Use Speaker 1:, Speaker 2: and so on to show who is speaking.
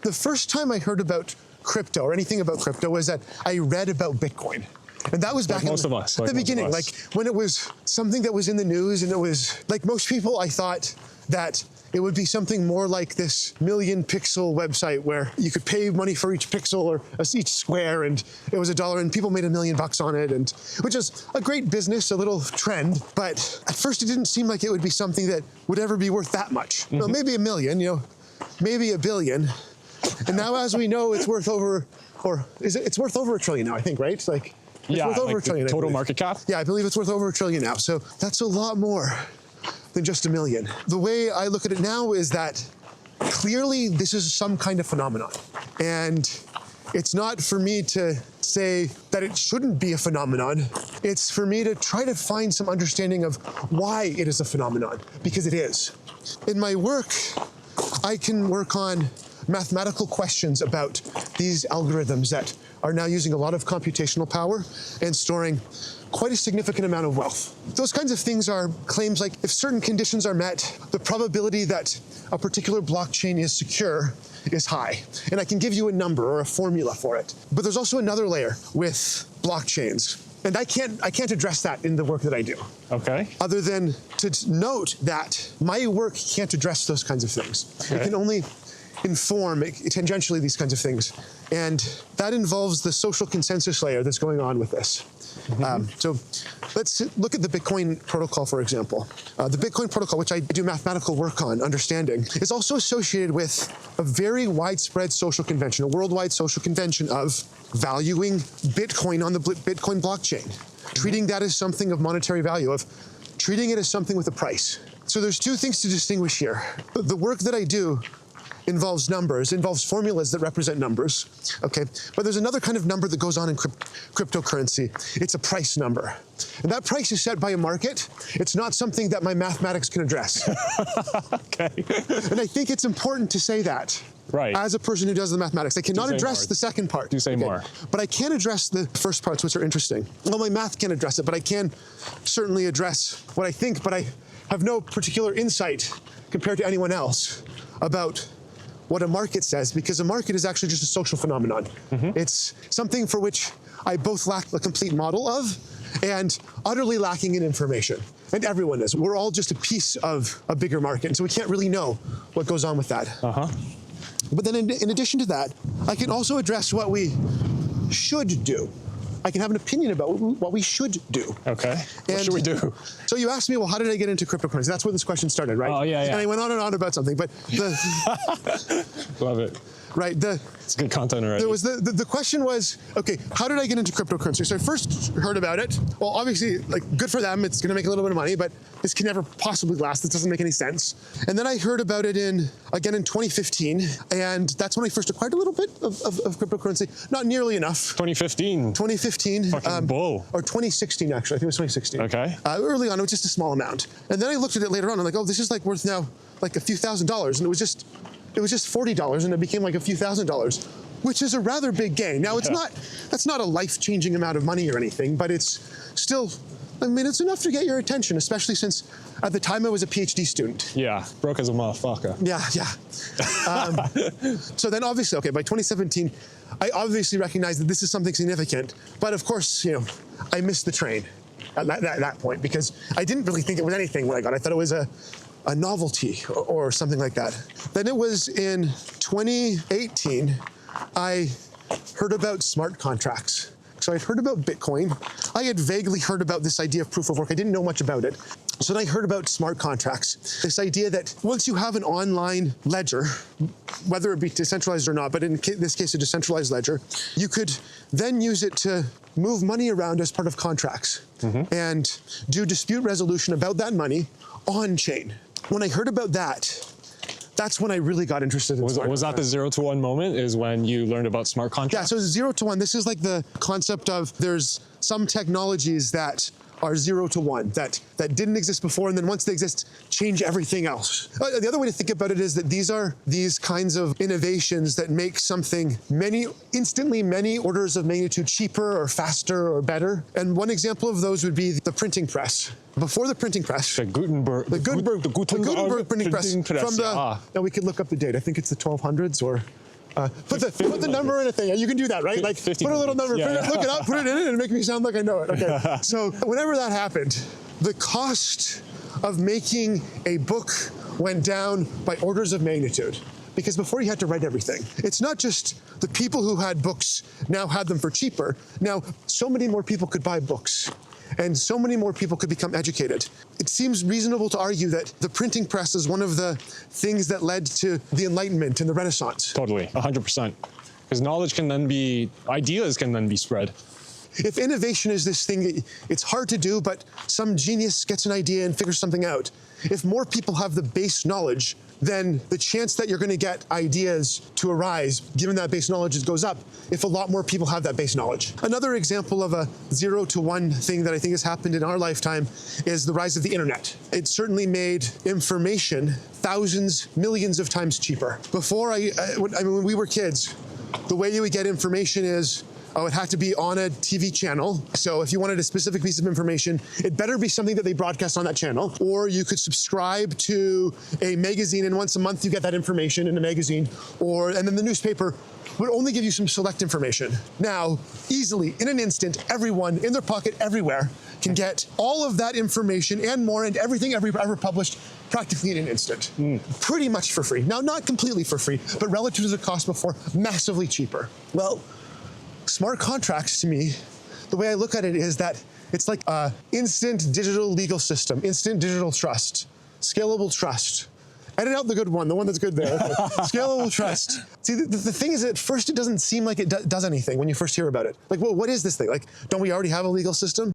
Speaker 1: The first time I heard about crypto or anything about crypto was that I read about Bitcoin. And that was back
Speaker 2: most of us,
Speaker 1: the beginning, like when it was something that was in the news, and it was like most people, I thought that it would be something more like this million pixel website where you could pay money for each pixel or each square, and it was $1 and people made $1 million on it, and which is a great business, a little trend. But at first it didn't seem like it would be something that would ever be worth that much. Well, maybe $1 million, maybe $1 billion. And now, as we know, it's worth over, it's worth over $1 trillion now, I think, right? It's like, it's worth over $1 trillion.
Speaker 2: Total market cap?
Speaker 1: Yeah, I believe it's worth over $1 trillion now. So that's a lot more than just $1 million. The way I look at it now is that clearly this is some kind of phenomenon. And it's not for me to say that it shouldn't be a phenomenon. It's for me to try to find some understanding of why it is a phenomenon, because it is. In my work, I can work on mathematical questions about these algorithms that are now using a lot of computational power and storing quite a significant amount of wealth. Those kinds of things are claims like if certain conditions are met, the probability that a particular blockchain is secure is high. And I can give you a number or a formula for it. But there's also another layer with blockchains. And I can't address that in the work that I do.
Speaker 2: Okay.
Speaker 1: Other than to note that my work can't address those kinds of things. Okay. It can only inform tangentially these kinds of things. And that involves the social consensus layer that's going on with this. So let's look at the Bitcoin protocol, for example. The Bitcoin protocol, which I do mathematical work on understanding, is also associated with a very widespread social convention, a worldwide social convention of valuing Bitcoin on the Bitcoin blockchain, treating that as something of monetary value, of treating it as something with a price. So there's two things to distinguish here. The work that I do involves numbers, involves formulas that represent numbers, okay? But there's another kind of number that goes on in cryptocurrency. It's a price number. And that price is set by a market. It's not something that my mathematics can address.
Speaker 2: Okay.
Speaker 1: And I think it's important to say that.
Speaker 2: Right.
Speaker 1: As a person who does the mathematics. I cannot address the second part.
Speaker 2: Do say more.
Speaker 1: But I can address the first parts, which are interesting. Well, my math can't address it, but I can certainly address what I think, but I have no particular insight compared to anyone else about what a market says, because a market is actually just a social phenomenon. It's something for which I both lack a complete model of and utterly lacking in information. And everyone is. We're all just a piece of a bigger market, and so we can't really know what goes on with that. But then in addition to that, I can also address what we should do. I can have an opinion about what we should do.
Speaker 2: Okay. What should we do?
Speaker 1: So you asked me, well, how did I get into cryptocurrency? That's where this question started, right?
Speaker 2: Oh, yeah, yeah.
Speaker 1: And I went on and on about something, but
Speaker 2: Love it.
Speaker 1: Right.
Speaker 2: It's good content already.
Speaker 1: There was the question was, okay, how did I get into cryptocurrency? So I first heard about it. Well, obviously, like, good for them. It's going to make a little bit of money, but this can never possibly last. This doesn't make any sense. And then I heard about it again in 2015, and that's when I first acquired a little bit of cryptocurrency. Not nearly enough.
Speaker 2: 2015.
Speaker 1: 2015.
Speaker 2: Fucking bull.
Speaker 1: Or 2016, actually. I think it was 2016.
Speaker 2: Okay.
Speaker 1: Early on, it was just a small amount. And then I looked at it later on, and I'm like, oh, this is like worth now like a few $1,000s, and it was just $40, and it became like a few $1,000s, which is a rather big gain. Now, that's not a life-changing amount of money or anything, but it's still, I mean, it's enough to get your attention, especially since at the time I was a PhD student.
Speaker 2: Yeah, broke as a motherfucker.
Speaker 1: Yeah. So then obviously, okay, by 2017, I obviously recognized that this is something significant, but of course, I missed the train at that point, because I didn't really think it was anything when I got it. I thought it was a novelty or something like that. Then it was in 2018, I heard about smart contracts. So I'd heard about Bitcoin. I had vaguely heard about this idea of proof of work. I didn't know much about it. So then I heard about smart contracts, this idea that once you have an online ledger, whether it be decentralized or not, but in this case, a decentralized ledger, you could then use it to move money around as part of contracts and do dispute resolution about that money on-chain. When I heard about that, that's when I really got interested in smart contracts. Was
Speaker 2: that the 0 to 1 moment, is when you learned about smart contracts?
Speaker 1: Yeah, so 0 to 1, this is like the concept of there's some technologies that are 0 to 1, that didn't exist before, and then once they exist, change everything else. The other way to think about it is that these are these kinds of innovations that make something instantly many orders of magnitude cheaper or faster or better. And one example of those would be the printing press. Before the printing press,
Speaker 2: the Gutenberg
Speaker 1: printing press. From now we could look up the date. I think it's the 1200s or Put the number in a thing. You can do that, right? Like,
Speaker 2: 50
Speaker 1: put a little number,
Speaker 2: yeah.
Speaker 1: look it up, put it in it, and make me sound like I know it. Okay. So whenever that happened, the cost of making a book went down by orders of magnitude. Because before you had to write everything. It's not just the people who had books now had them for cheaper. Now, so many more people could buy books. And so many more people could become educated. It seems reasonable to argue that the printing press is one of the things that led to the Enlightenment and the Renaissance.
Speaker 2: Totally, 100%. Because knowledge can then be, ideas can then be spread.
Speaker 1: If innovation is this thing, it's hard to do, but some genius gets an idea and figures something out. If more people have the base knowledge, then the chance that you're going to get ideas to arise, given that base knowledge, goes up if a lot more people have that base knowledge. Another example of a 0 to 1 thing that I think has happened in our lifetime is the rise of the internet. It certainly made information thousands, millions of times cheaper. Before, when we were kids, the way you would get information is, it had to be on a TV channel. So if you wanted a specific piece of information, it better be something that they broadcast on that channel. Or you could subscribe to a magazine, and once a month you get that information in a magazine. And then the newspaper would only give you some select information. Now, easily, in an instant, everyone in their pocket, everywhere, can get all of that information and more, and everything ever published practically in an instant. Pretty much for free. Now, not completely for free, but relative to the cost before, massively cheaper. Well, smart contracts, to me, the way I look at it is that it's like an instant digital legal system, instant digital trust, scalable trust. Edit out the good one, the one that's good there. Okay. Scalable trust. See, the thing is, at first it doesn't seem like it does anything when you first hear about it. Like, well, what is this thing? Like, don't we already have a legal system?